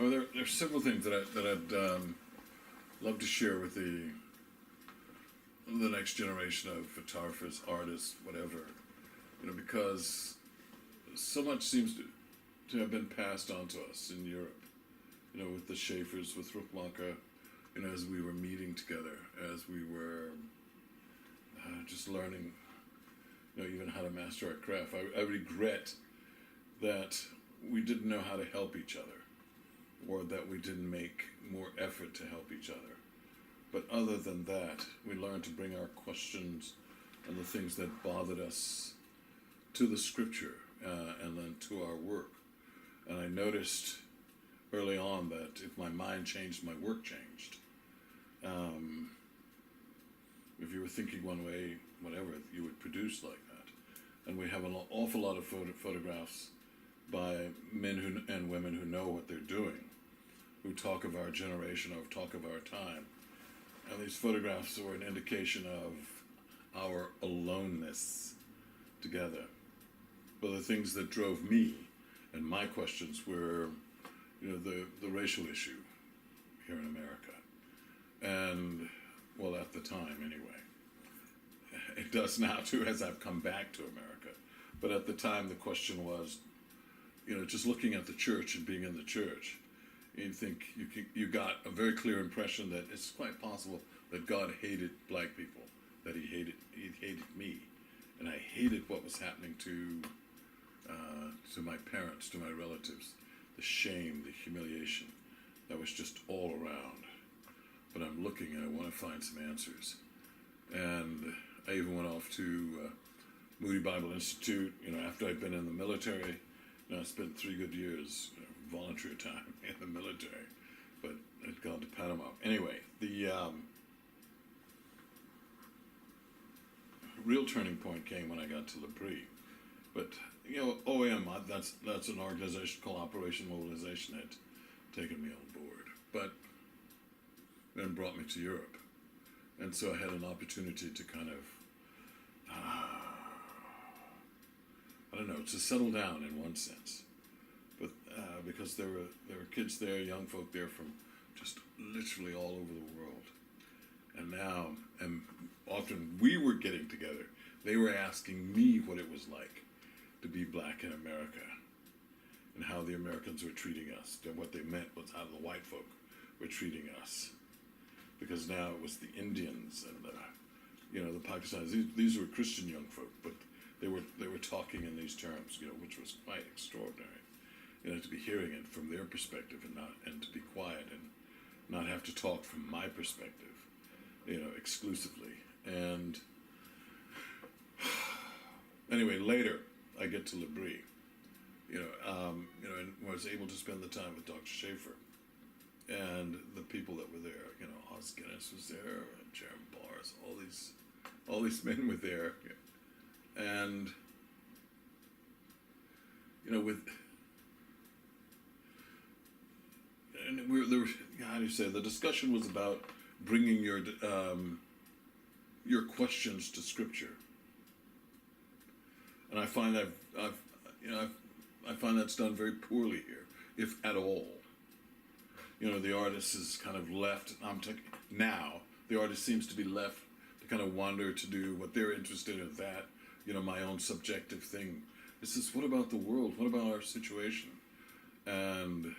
Oh, there are several things that I'd love to share with the next generation of photographers, artists, whatever. Because so much seems to have been passed on to us in Europe. With the Schaeffers, with Ruchmacher, as we were meeting together, as we were just learning, even how to master our craft. I regret that we didn't know how to help each other, or that we didn't make more effort to help each other. But other than that, we learned to bring our questions and the things that bothered us to the scripture and then to our work. And I noticed early on that if my mind changed, my work changed. If you were thinking one way, whatever, you would produce like that. And we have an awful lot of photographs by men and women who know what they're doing, who talk of our generation, or talk of our time. And these photographs were an indication of our aloneness together. But the things that drove me and my questions were, the racial issue here in America. And, well, at the time anyway. It does now too, as I've come back to America. But at the time the question was, just looking at the church and being in the church, you think you got a very clear impression that it's quite possible that God hated black people, that he hated me, and I hated what was happening to my parents, to my relatives, the shame, the humiliation that was just all around. But I'm looking and I want to find some answers, and I even went off to Moody Bible Institute. After I'd been in the military. I spent 3 good years, volunteer time in the military, but I'd gone to Panama. Anyway, the real turning point came when I got to L'Abri. But OAM, that's an organization called Operation Mobilization, had taken me on board, but then brought me to Europe, and so I had an opportunity to kind of I don't know, to settle down in one sense, but because there were kids there, young folk there from just literally all over the world, and now, and often we were getting together, they were asking me what it was like to be black in America, and how the Americans were treating us, and what they meant was how the white folk were treating us, because now it was the Indians and the Pakistanis. These were Christian young folk, but they were talking in these terms, which was quite extraordinary. To be hearing it from their perspective and to be quiet and not have to talk from my perspective, exclusively. And anyway, later I get to L'Abri, and was able to spend the time with Dr. Schaeffer and the people that were there. Os Guinness was there, and Jeremy Bars, all these men were there. And how do you say, the discussion was about bringing your questions to Scripture, and I find I find that's done very poorly here, if at all. The artist is kind of left. Now the artist seems to be left to kind of wander, to do what they're interested in. That. My own subjective thing. This is, what about the world? What about our situation? And,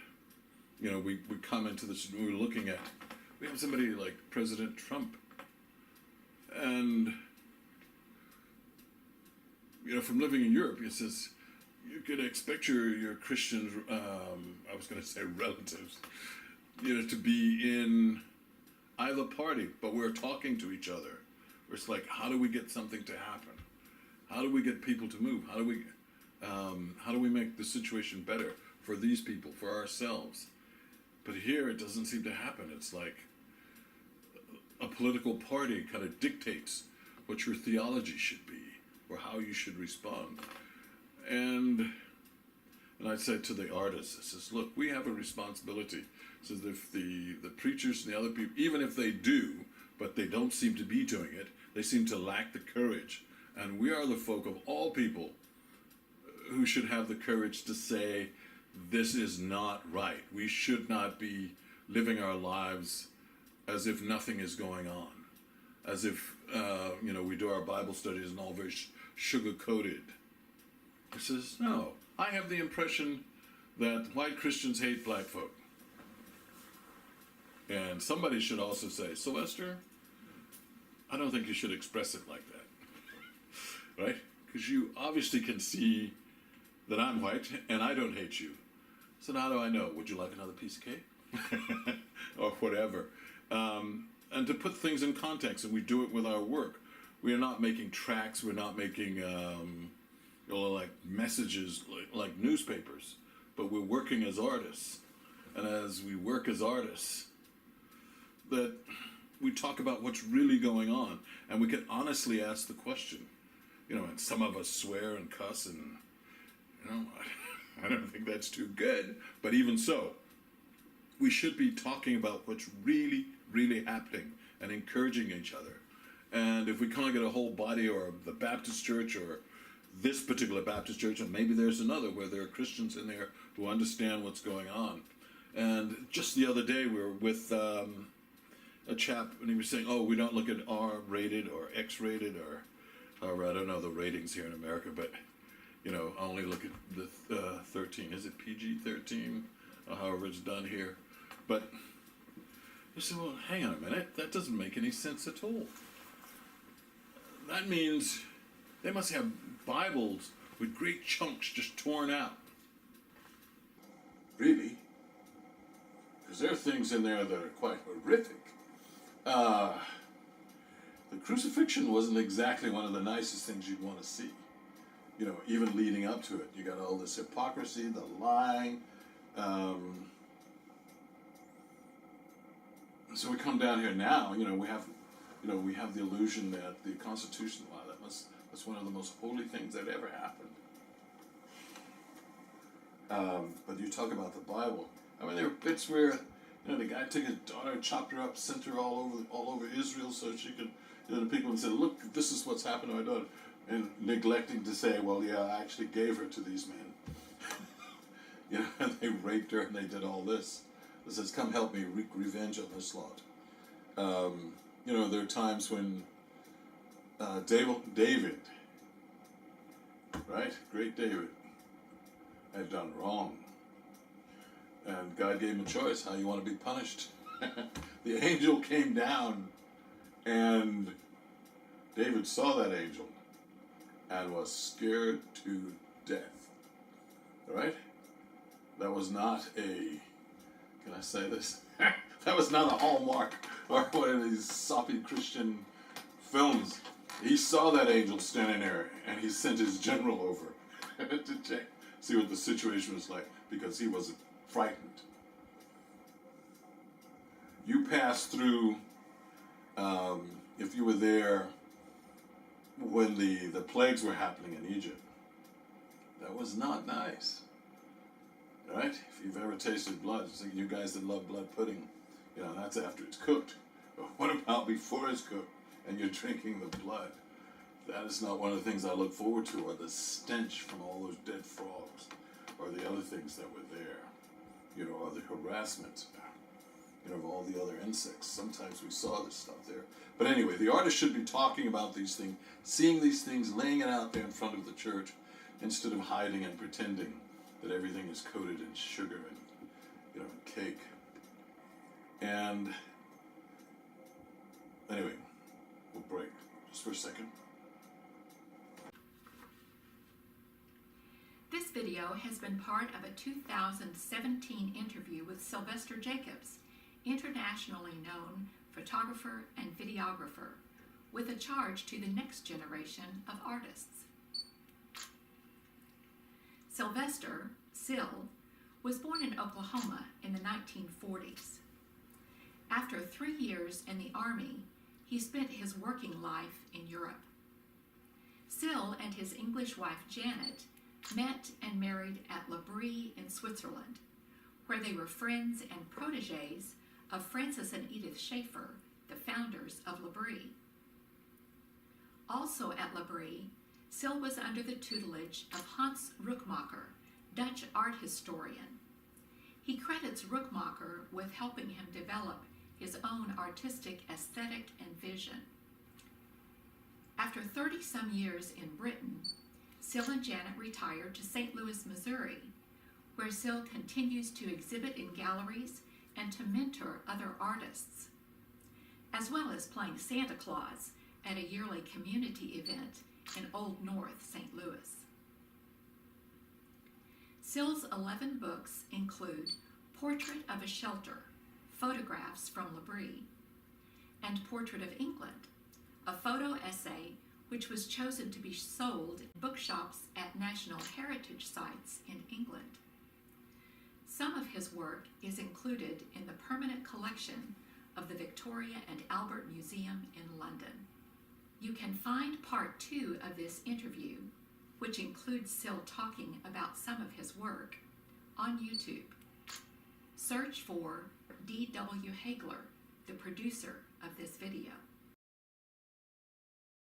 we come into this, we have somebody like President Trump. And, from living in Europe, he says, you could expect your Christian, I was going to say relatives, to be in either party, but we're talking to each other. It's like, how do we get something to happen? How do we get people to move? How do we make the situation better for these people, for ourselves? But here it doesn't seem to happen. It's like a political party kind of dictates what your theology should be or how you should respond. And I said to the artists, I says, look, we have a responsibility. So if the preachers and the other people, even if they do, but they don't seem to be doing it, they seem to lack the courage. And we are the folk of all people who should have the courage to say, this is not right. We should not be living our lives as if nothing is going on, as if we do our Bible studies and all very sugar-coated. He says, no, I have the impression that white Christians hate black folk. And somebody should also say, Sylvester, I don't think you should express it like that. Right? Because you obviously can see that I'm white and I don't hate you. So how do I know? Would you like another piece of cake? Or whatever. And to put things in context, and we do it with our work. We are not making tracts, we're not making like messages like newspapers, but we're working as artists. And as we work as artists, that we talk about what's really going on, and we can honestly ask the question. And some of us swear and cuss, and I don't think that's too good, but even so, we should be talking about what's really, really happening and encouraging each other. And if we can't get a whole body, or the Baptist church, or this particular Baptist church, and maybe there's another where there are Christians in there who understand what's going on. And just the other day we were with a chap, and he was saying, oh, we don't look at R-rated or X-rated, or however, I don't know the ratings here in America, but I only look at the 13. Is it PG-13? Or however it's done here. But you say, well, hang on a minute, that doesn't make any sense at all. That means they must have Bibles with great chunks just torn out. Really? Because there are things in there that are quite horrific. The crucifixion wasn't exactly one of the nicest things you'd want to see. Even leading up to it, you got all this hypocrisy, the lying. So we come down here now. We have the illusion that the Constitution, wow, that's one of the most holy things that ever happened. But you talk about the Bible. I mean, there are bits where the guy took his daughter, chopped her up, sent her all over Israel so she could. The people would say, look, this is what's happened to my daughter. And neglecting to say, well, yeah, I actually gave her to these men. And they raped her and they did all this. It says, come help me wreak revenge on this lot. There are times when David, right? Great David, had done wrong. And God gave him a choice, how you want to be punished. The angel came down, and David saw that angel and was scared to death. All right? That was not can I say this? That was not a Hallmark or one of these soppy Christian films. He saw that angel standing there, and he sent his general over to check, see what the situation was like, because he was frightened. You passed through, if you were there when the plagues were happening in Egypt, that was not nice. Right? If you've ever tasted blood, it's like you guys that love blood pudding, that's after it's cooked. But what about before it's cooked and you're drinking the blood? That is not one of the things I look forward to, or the stench from all those dead frogs, or the other things that were there, or the harassment, of all the other insects. Sometimes we saw this stuff there. But anyway, the artist should be talking about these things, seeing these things, laying it out there in front of the church, instead of hiding and pretending that everything is coated in sugar and, cake. And anyway, we'll break just for a second. This video has been part of a 2017 interview with Sylvester Jacobs, internationally known photographer and videographer, with a charge to the next generation of artists. Sylvester, Syl, was born in Oklahoma in the 1940s. After 3 years in the Army, he spent his working life in Europe. Syl and his English wife Janet met and married at L'Abri in Switzerland, where they were friends and protégés of Francis and Edith Schaefer, the founders of L'Abri. Also at L'Abri, Syl was under the tutelage of Hans Ruckmacher, Dutch art historian. He credits Rookmacher with helping him develop his own artistic aesthetic and vision. After 30-some years in Britain, Syl and Janet retired to St. Louis, Missouri, where Syl continues to exhibit in galleries and to mentor other artists, as well as playing Santa Claus at a yearly community event in Old North, St. Louis. Syl's 11 books include Portrait of a Shelter, Photographs from L'Abri, and Portrait of England, a photo essay which was chosen to be sold in bookshops at national heritage sites in England. Some of his work is included in the permanent collection of the Victoria and Albert Museum in London. You can find part 2 of this interview, which includes Syl talking about some of his work, on YouTube. Search for D.W. Haigler, the producer of this video.